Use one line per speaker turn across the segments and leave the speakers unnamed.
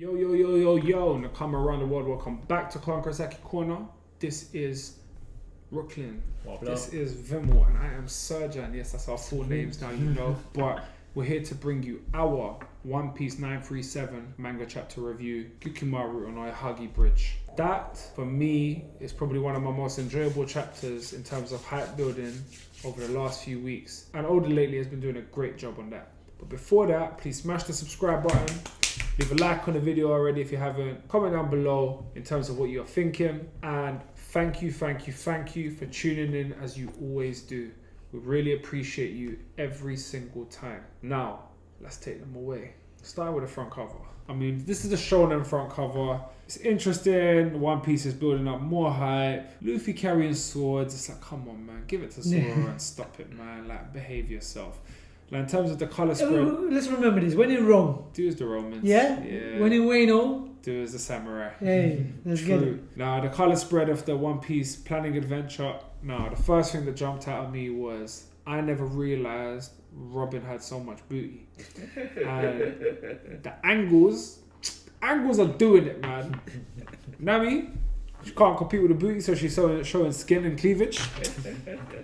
Yo, yo, yo, yo, yo, Nakama around the world, welcome back to Haki Corner. This is Brooklyn. This is Vimel, and I am Surgeon. Yes, that's our full names now, you know. But we're here to bring you our One Piece 937 Manga Chapter review, Gyukimaru on Oihagi Bridge. That, for me, is probably one of my most enjoyable chapters in terms of hype building over the last few weeks. And Oda lately has been doing a great job on that. But before that, please smash the subscribe button. Leave a like on the video already if you haven't. Comment down below in terms of what you're thinking. And thank you for tuning in as you always do. We really appreciate you every single time. Now, let's take them away. Start with the front cover. I mean, this is the shonen front cover. It's interesting. One Piece is building up more hype. Luffy carrying swords. It's like, come on, man. Give it to Zoro and stop it, man. Like, behave yourself. Like, in terms of the colour spread...
Let's remember this. When in Rome...
Do as the Romans.
Yeah? When in Wano...
Do as the samurai.
Hey, let's get it.
Now, the colour spread of the One Piece planning adventure... Now, the first thing that jumped out at me was... I never realised Robin had so much booty. And the angles are doing it, man. Nami, she can't compete with the booty, so she's showing skin and cleavage.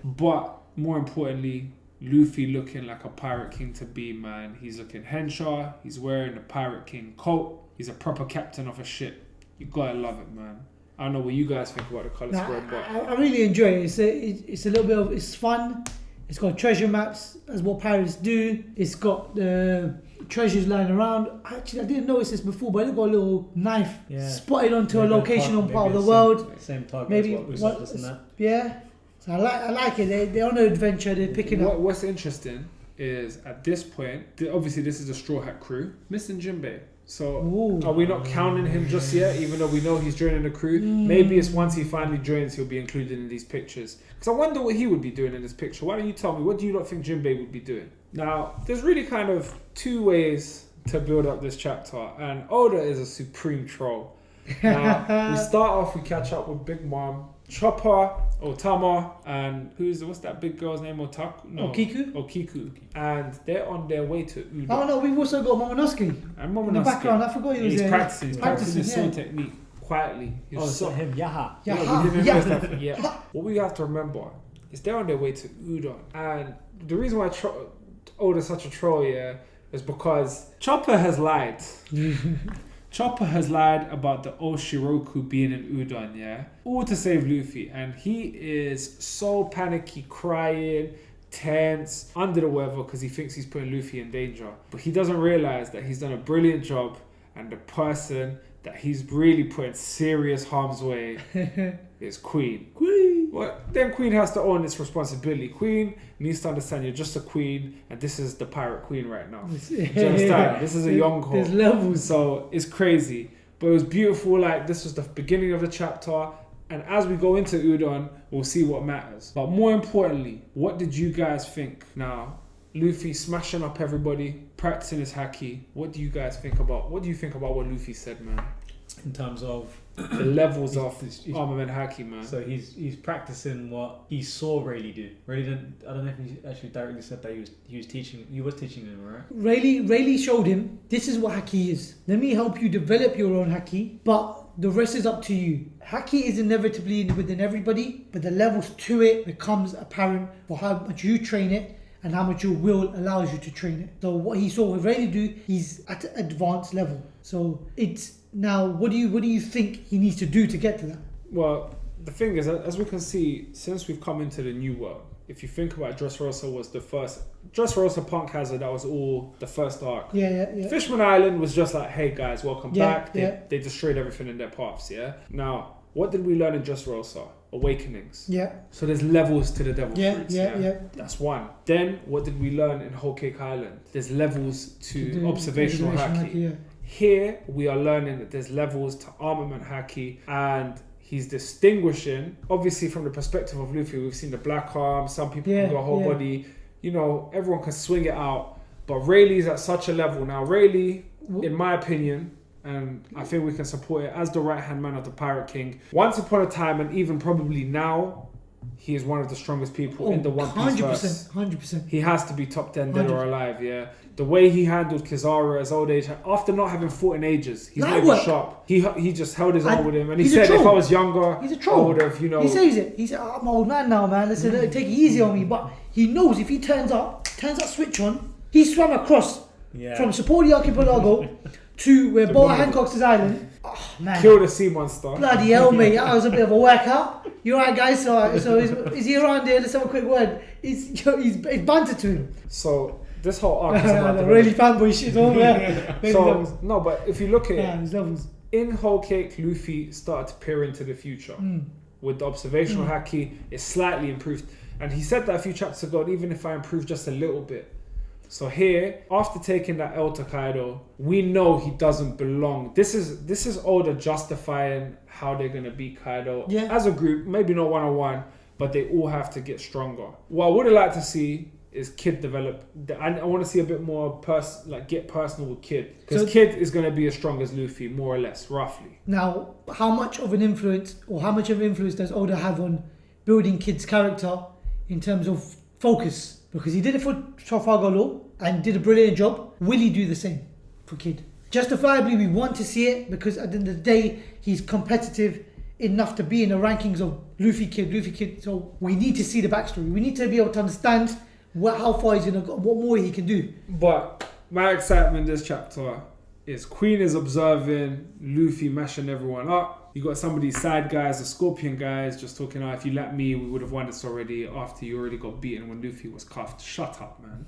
But, more importantly... Luffy looking like a Pirate King to be, man. He's looking Henshaw. He's wearing the Pirate King coat. He's a proper captain of a ship. You gotta love it, man. I don't know what you guys think about the colour spread, but...
I really enjoy it. It's a little bit of... It's fun. It's got treasure maps, as what pirates do. It's got the treasures lying around. Actually, I didn't notice this before, but it's got a little knife spotted onto a location on part of the world.
Same target
maybe
as what we saw just in that.
Yeah. So I like it. They're on an adventure. They're picking up.
What's interesting is at this point, obviously this is a Straw Hat crew, missing Jinbei. So are we not counting him just yet, even though we know he's joining the crew? Maybe it's once he finally joins, he'll be included in these pictures. Because I wonder what he would be doing in this picture. Why don't you tell me, what do you not think Jinbei would be doing? Now, there's really kind of two ways to build up this chapter, and Oda is a supreme troll. Now, we start off, we catch up with Big Mom, Chopper, Otama, and what's that big girl's name? Okiku. And they're on their way to Udo.
Oh no, we've also got Momonosuke.
And Momonosuke.
In the background, I forgot he was there.
He's practicing his sword technique quietly.
So him, Yaha.
Yeah. What we have to remember is they're on their way to Udon. And the reason why Oda's such a troll, is because Chopper has lied. Chopper has lied about the Oshiroku being in Udon, all to save Luffy, and he is so panicky, crying, tense, under the weather because he thinks he's putting Luffy in danger. But he doesn't realize that he's done a brilliant job, and the person that he's really put in serious harm's way is Queen. Well, then Queen has to own this responsibility. Queen needs to understand you're just a queen, and this is the pirate queen right now. Do you understand? This is a young
There's levels.
So it's crazy. But it was beautiful. Like, this was the beginning of the chapter. And as we go into Udon, we'll see what matters. But more importantly, what did you guys think? Now, Luffy smashing up everybody, practicing his haki. What do you think about what Luffy said, man?
In terms of
the levels of armament haki, man.
So he's practicing what he saw Rayleigh do. Rayleigh didn't. I don't know if he actually directly said that he was teaching. He was teaching him, right?
Rayleigh showed him this is what haki is. Let me help you develop your own haki, but the rest is up to you. Haki is inevitably within everybody, but the levels to it becomes apparent for how much you train it and how much your will allows you to train it. So what he saw Rayleigh do, he's at an advanced level. So it's now, what do you think he needs to do to get to that?
Well, the thing is, as we can see, since we've come into the new world, if you think about it, Dressrosa was the first. Dressrosa Punk Hazard, that was all the first arc.
Yeah.
Fishman Island was just like, hey guys, welcome back. They destroyed everything in their paths, Now, what did we learn in Dressrosa? Awakenings. So there's levels to the devil fruits. That's one. Then, what did we learn in Whole Cake Island? There's levels to observational haki. Here, we are learning that there's levels to armament haki, and he's distinguishing, obviously from the perspective of Luffy, we've seen the black arm, some people can go whole body, everyone can swing it out, but Rayleigh's at such a level. Now, Rayleigh, in my opinion, and I think we can support it as the right-hand man of the Pirate King, once upon a time, and even probably now, he is one of the strongest people in the One Piece verse.
100%.
He has to be top 10 dead or alive, yeah. The way he handled Kizaru at his old age, after not having fought in ages, he's not even sharp. He just held his own with him. And he said, if I was younger,
he's a troll.
I would have, you know...
He says it. He said, I'm an old man now, man. Listen, take it easy on me. But he knows if he turns that switch on, he swam across from Sapodi Archipelago to where Boa Hancock's island. Oh, man.
Kill the sea monster.
Bloody hell, mate. That was a bit of a workout. You alright, guys? So is he around there? Let's have a quick word. He's banter to him.
So this whole arc is about
really fanboy shit over there.
So no, but if you look at it,
levels.
In Whole Cake, Luffy started to peer into the future. With the observational haki, it's slightly improved. And he said that a few chapters ago, even if I improve just a little bit. So here, after taking that L to Kaido, we know he doesn't belong. This is Oda justifying how they're going to beat Kaido.
Yeah.
As a group, maybe not one-on-one, but they all have to get stronger. What I would have liked to see is Kid develop. I want to see a bit more get personal with Kid. Because Kid is going to be as strong as Luffy, more or less, roughly.
Now, how much of an influence does Oda have on building Kid's character in terms of focus? Because he did it for Trafalgar Law and did a brilliant job. Will he do the same for Kid? Justifiably, we want to see it because at the end of the day, he's competitive enough to be in the rankings of Luffy Kid. So we need to see the backstory. We need to be able to understand how far he's going to go, what more he can do.
But my excitement this chapter is Queen is observing Luffy mashing everyone up. You got some of these side guys, the Scorpion guys, just talking, if you let me, we would have won this already after you already got beaten when Luffy was cuffed. Shut up, man.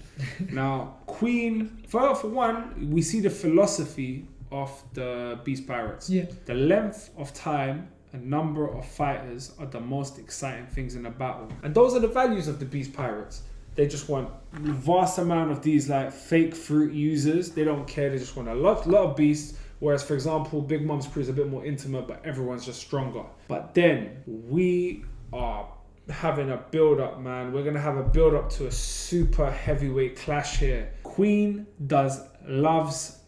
Now, Queen, for one, we see the philosophy of the Beast Pirates.
Yeah.
The length of time and number of fighters are the most exciting things in a battle. And those are the values of the Beast Pirates. They just want a vast amount of these fake fruit users. They don't care. They just want a lot of beasts. Whereas, for example, Big Mom's crew is a bit more intimate, but everyone's just stronger. But then we are having a build-up, man. We're going to have a build-up to a super heavyweight clash here. Queen loves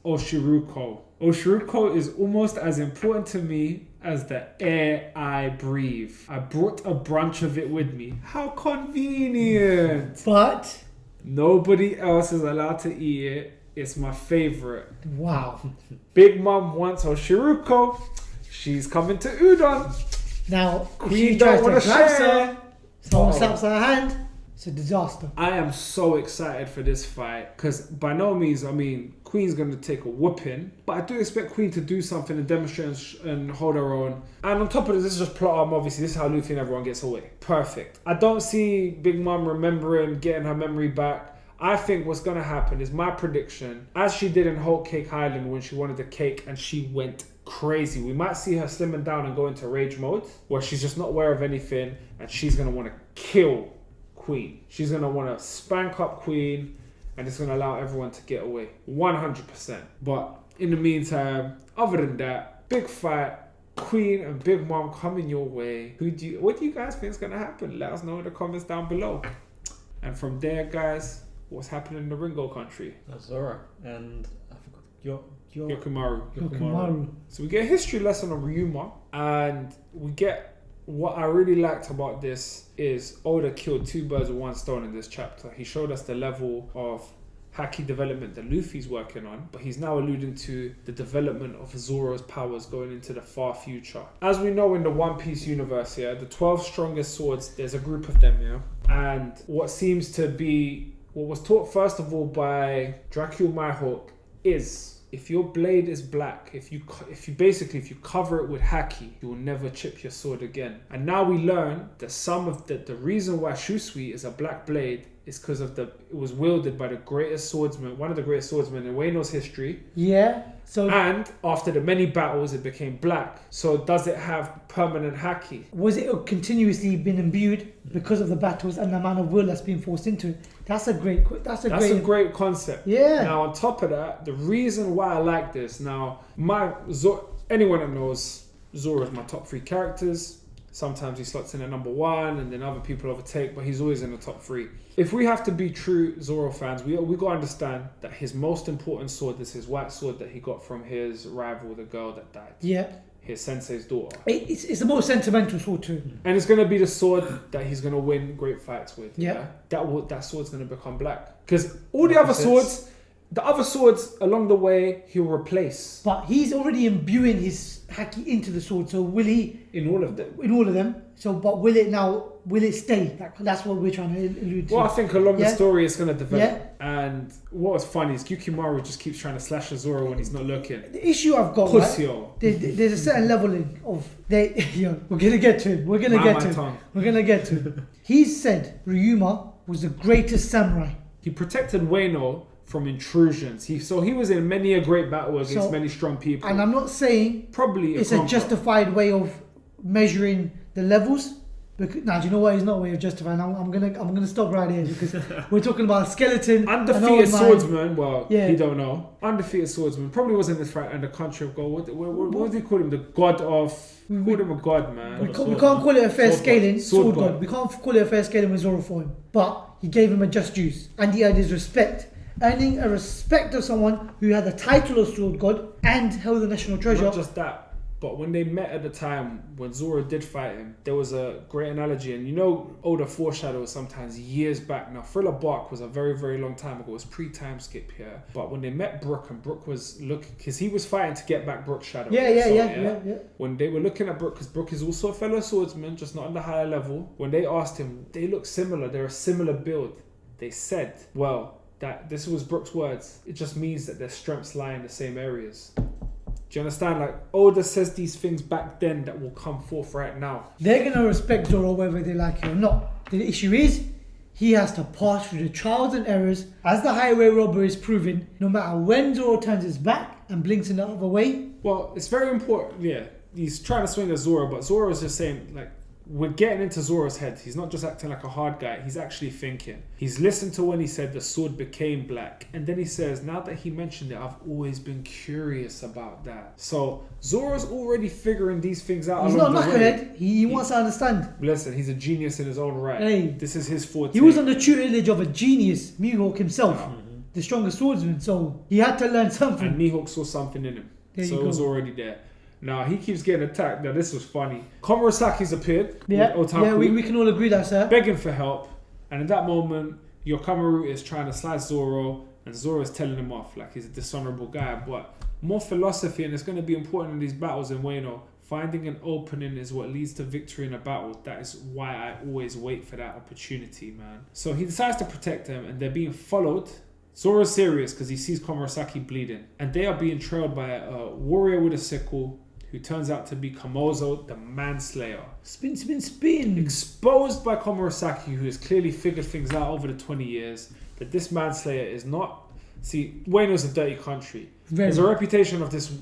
Oshiruko. Oshiruko is almost as important to me as the air I breathe. I brought a bunch of it with me. How convenient.
But
nobody else is allowed to eat it. It's my favorite.
Wow.
Big Mom wants Oshiruko. She's coming to Udon.
Now,
Queen don't want to share.
Someone slaps her hand. It's a disaster.
I am so excited for this fight because by no means, Queen's going to take a whooping, but I do expect Queen to do something and demonstrate and hold her own. And on top of this is just plot armor. Obviously, this is how Luffy and everyone gets away. Perfect. I don't see Big Mom remembering, getting her memory back. I think what's going to happen is my prediction, as she did in Whole Cake Island when she wanted the cake and she went crazy. We might see her slimming down and go into rage mode where she's just not aware of anything and she's going to want to kill Queen. She's going to want to spank up Queen and it's going to allow everyone to get away. 100%. But in the meantime, other than that, big fight. Queen and Big Mom coming your way. What do you guys think is going to happen? Let us know in the comments down below. And from there, guys, what's happening in the Ringo country?
That's Zora. And I forgot
Gyukimaru. So we get a history lesson on Ryuma, and we get what I really liked about this is Oda killed two birds with one stone in this chapter. He showed us the level of Haki development that Luffy's working on, but he's now alluding to the development of Zoro's powers going into the far future. As we know in the One Piece universe here, the 12 strongest swords, there's a group of them, yeah? And what seems to be, what was taught first of all by Dracula Mihawk is, if your blade is black, if you cover it with Haki, you will never chip your sword again. And now we learn that the reason why Shusui is a black blade is because of it was wielded by the greatest swordsman, one of the greatest swordsmen in Wano's history.
Yeah.
And after the many battles, it became black. So does it have permanent Haki?
Was it continuously been imbued because of the battles and the amount of will that's been forced into it? That's a great
great concept.
Yeah.
Now on top of that, the reason why I like this, now anyone that knows Zoro is my top 3 characters. Sometimes he slots in at number 1 and then other people overtake, but he's always in the top 3. If we have to be true Zoro fans, we got to understand that his most important sword is his white sword that he got from his rival, the girl that died.
Yeah.
his sensei's daughter.
It's the most sentimental sword to him.
And it's going to be the sword that he's going to win great fights with.
Yeah.
That sword's going to become black. Because all the other swords, along the way, he'll replace.
But he's already imbuing his haki into the sword. So will he?
In all of them.
In all of them. So, but will it stay? That's what we're trying to allude to.
Well, I think along the story it's going to develop.
Yeah.
And what was funny is Gyukimaru just keeps trying to slash Zoro when he's not looking.
The issue I've got, there's a certain leveling of we're gonna get to him. We're gonna get to him. He's said Ryuma was the greatest samurai.
He protected Ueno from intrusions. He was in many a great battle against many strong people.
And I'm not saying
probably
it's a justified way of measuring the levels. Now, do you know what? It's not a way of justifying. I'm gonna stop right here because we're talking about a skeleton.
Undefeated swordsman. Well, he don't know. Undefeated swordsman. Probably wasn't this fight in the country of gold. What do you call him? The god of. We called him a god, man.
We can't call it a fair scaling. Sword god. We can't call it a fair scaling with Zoro for him. But he gave him a just dues, and he earned his respect. Earning a respect of someone who had the title of sword god and held the national treasure.
Not just that. But when they met at the time, when Zoro did fight him, there was a great analogy. And Oda foreshadows sometimes years back. Now, Thriller Bark was a very, very long time ago. It was pre-time skip here. But when they met Brook, and Brook was looking... Because he was fighting to get back Brook's shadow.
Yeah.
When they were looking at Brook, because Brook is also a fellow swordsman, just not on the higher level. When they asked him, they look similar. They're a similar build. They said, well, that this was Brook's words. It just means that their strengths lie in the same areas. Do you understand? Like, Oda says these things back then that will come forth right now.
They're going to respect Zoro whether they like it or not. The issue is, he has to pass through the trials and errors, as the highway robber is proving, no matter when Zoro turns his back and blinks in the other way.
Well, it's very important, he's trying to swing at Zoro, but Zoro is just saying, like, we're getting into Zoro's head. He's not just acting like a hard guy. He's actually thinking. He's listened to when he said the sword became black. And then he says, now that he mentioned it, I've always been curious about that. So Zoro's already figuring these things out.
He's not a knucklehead. He wants to understand.
Listen, he's a genius in his own right.
Hey,
this is his forte.
He was on the tutelage of a genius, Mihawk himself, the strongest swordsman. So he had to learn something.
And Mihawk saw something in him. So it was already there. Now, he keeps getting attacked. Now, this was funny. Komurasaki's appeared.
Yeah, we can all agree that, sir.
Begging for help. And in that moment, Yokomaru is trying to slice Zoro. And Zoro is telling him off like he's a dishonorable guy. But more philosophy, and it's going to be important in these battles in Wano. Finding an opening is what leads to victory in a battle. That is why I always wait for that opportunity, man. So he decides to protect them, and they're being followed. Zoro's serious because he sees Komurasaki bleeding. And they are being trailed by a warrior with a sickle, who turns out to be Kamozo, the manslayer.
Spin.
Exposed by Komurasaki, who has clearly figured things out over the 20 years, that this manslayer is not... See, Wano's a dirty country. There's a reputation of this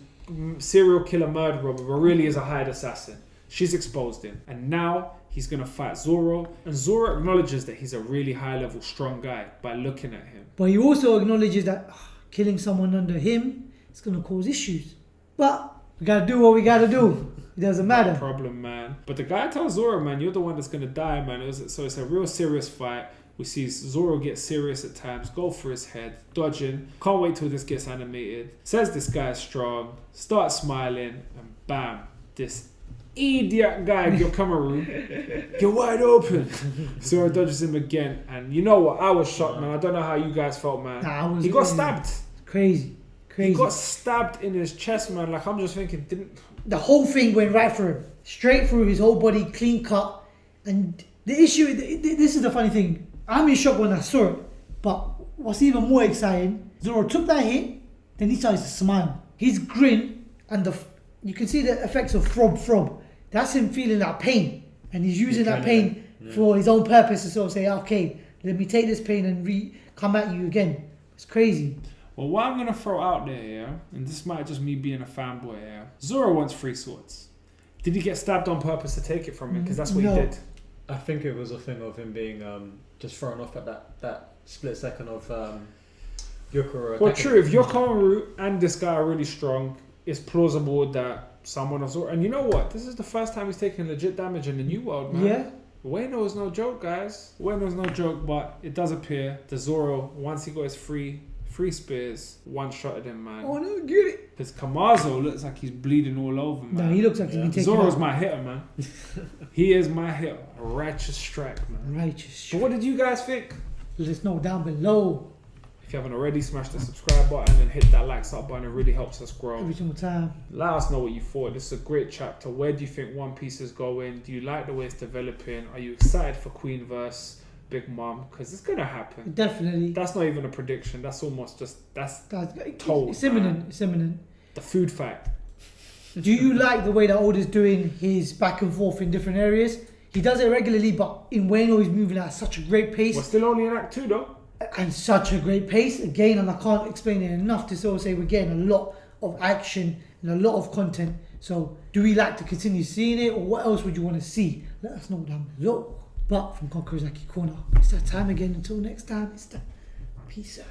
serial killer murderer, but really is a hired assassin. She's exposed him. And now he's going to fight Zoro. And Zoro acknowledges that he's a really high-level, strong guy by looking at him.
But he also acknowledges that killing someone under him is going to cause issues. But... we gotta do what we gotta do. It doesn't matter.
No problem, man. But the guy tells Zoro, man, you're the one that's gonna die, man. So it's a real serious fight. We see Zoro get serious at times, go for his head, dodging. Can't wait till this gets animated. Says this guy is strong, starts smiling, and bam, this idiot guy, Gyukimaru, you're wide open. Zoro dodges him again, and you know what? I was shocked, man. I don't know how you guys felt, man. He got stabbed.
Crazy.
He got stabbed in his chest, man. Like, I'm just thinking,
the whole thing went right through him. Straight through his whole body, clean cut. And the issue, this is the funny thing. I'm in shock when I saw it. But what's even more exciting, Zoro took that hit, then he started to smile. His grin, and you can see the effects of throb. That's him feeling that pain. And he's using that pain for his own purpose to sort of say, okay, let me take this pain and come at you again. It's crazy.
Well, what I'm going to throw out there, and this might just me being a fanboy, Zoro wants 3 swords. Did he get stabbed on purpose to take it from him? Because that's what he did.
I think it was a thing of him being just thrown off at that split second of Gyukimaru.
Well, true. If Yokomaru and this guy are really strong, it's plausible that someone of Zoro... And you know what? This is the first time he's taking legit damage in the New World, man.
Yeah.
Ueno is no joke, guys. Ueno is no joke, but it does appear that Zoro, once he got his 3 spears, 1 shot at him, man.
Oh no, get it.
Because Kamazo looks like he's bleeding all over, man.
No, he looks like he's been taken
Zoro's
out.
my hitter, man. He is my hitter. A righteous strike, man.
Righteous.
So what did you guys think?
Let us know down below.
If you haven't already, smash the subscribe button and hit that like sub button. It really helps us grow.
Every single time.
Let us know what you thought. This is a great chapter. Where do you think One Piece is going? Do you like the way it's developing? Are you excited for Queen verse Big Mom? Because it's going to happen.
Definitely.
That's not even a prediction. That's almost just, told.
It's imminent.
Man.
It's imminent.
The food fact.
Do you like the way that Oda's doing his back and forth in different areas? He does it regularly, but in Wano he's moving at such a great pace.
We're still only in Act 2 though.
And such a great pace again, and I can't explain it enough to sort of say we're getting a lot of action and a lot of content. So do we like to continue seeing it, or what else would you want to see? Let us know down below. But from Conqueror's Haki Corner, it's that time again. Until next time, it's the peace out.